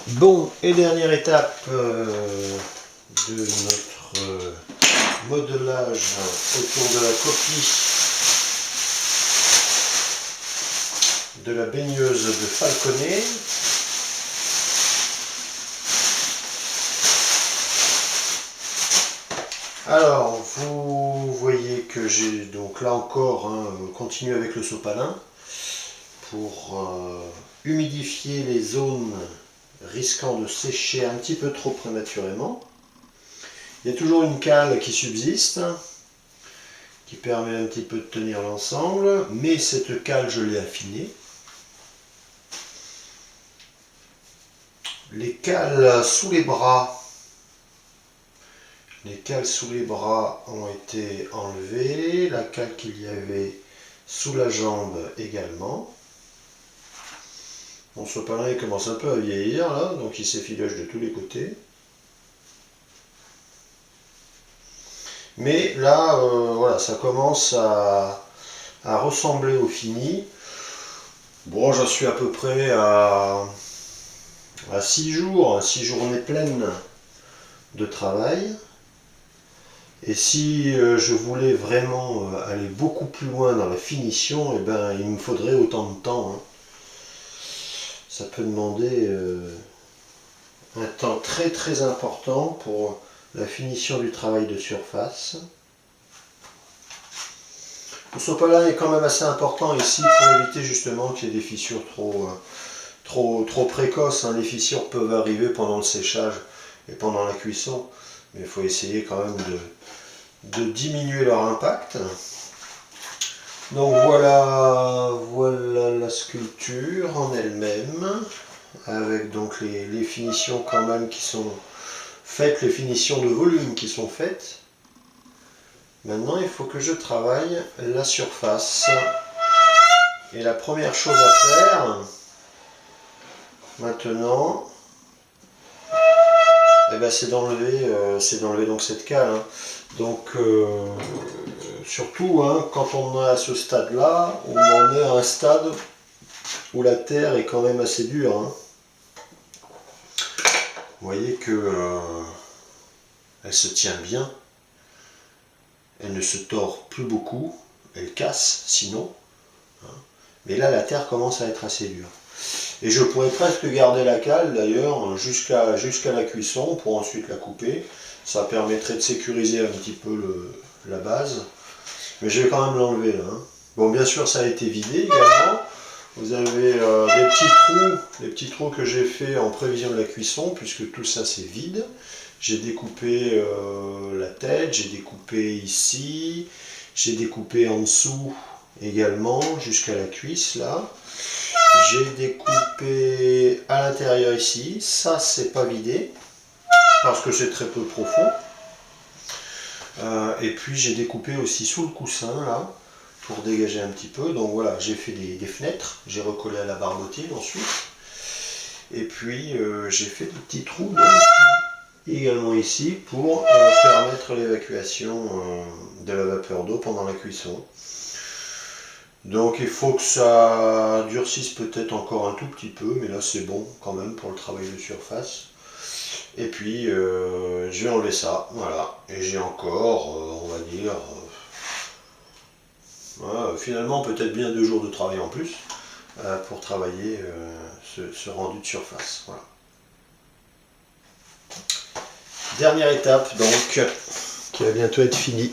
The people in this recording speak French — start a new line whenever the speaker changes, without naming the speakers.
Bon, et dernière étape de notre modelage autour de la copie de la baigneuse de Falconet. Alors, vous voyez que j'ai donc là encore continué avec le sopalin pour humidifier les zones risquant de sécher un petit peu trop prématurément. Il y a toujours une cale qui subsiste, qui permet un petit peu de tenir l'ensemble, mais cette cale, je l'ai affinée. Les cales sous les bras ont été enlevées, la cale qu'il y avait sous la jambe également. Mon sopalin il commence un peu à vieillir là, donc il s'effilèche de tous les côtés. Mais là, voilà, ça commence à ressembler au fini. Bon, j'en suis à peu près à 6 jours, 6 journées pleines de travail. Et si je voulais vraiment aller beaucoup plus loin dans la finition, eh ben, il me faudrait autant de temps. Hein. Ça peut demander un temps très très important pour la finition du travail de surface. Le sopalin est quand même assez important ici pour éviter justement qu'il y ait des fissures trop précoces. Hein. Les fissures peuvent arriver pendant le séchage et pendant la cuisson, mais il faut essayer quand même de diminuer leur impact. Donc voilà la sculpture en elle-même, avec donc les finitions quand même qui sont faites, les finitions de volume qui sont faites. Maintenant il faut que je travaille la surface. Et la première chose à faire, maintenant, eh ben, c'est d'enlever donc cette cale. Hein. Donc surtout quand on est à ce stade-là, on en est à un stade où la terre est quand même assez dure. Hein. Vous voyez que elle se tient bien, elle ne se tord plus beaucoup, elle casse sinon. Hein. Mais là la terre commence à être assez dure. Et je pourrais presque garder la cale d'ailleurs jusqu'à la cuisson pour ensuite la couper. Ça permettrait de sécuriser un petit peu la base. Mais je vais quand même l'enlever là. Hein. Bon, bien sûr, ça a été vidé également. Vous avez des petits trous que j'ai fait en prévision de la cuisson, puisque tout ça c'est vide. J'ai découpé la tête, j'ai découpé ici, j'ai découpé en dessous également jusqu'à la cuisse là. J'ai découpé à l'intérieur ici, ça c'est pas vidé, parce que c'est très peu profond. Et puis j'ai découpé aussi sous le coussin là, pour dégager un petit peu. Donc voilà, j'ai fait des fenêtres, j'ai recollé à la barbotine ensuite. Et puis j'ai fait des petits trous donc, également ici pour permettre l'évacuation de la vapeur d'eau pendant la cuisson. Donc il faut que ça durcisse peut-être encore un tout petit peu, mais là c'est bon quand même pour le travail de surface. Et puis je vais enlever ça, voilà. Et j'ai encore, on va dire, finalement peut-être bien 2 jours de travail en plus pour travailler ce rendu de surface. Voilà. Dernière étape donc, qui va bientôt être finie.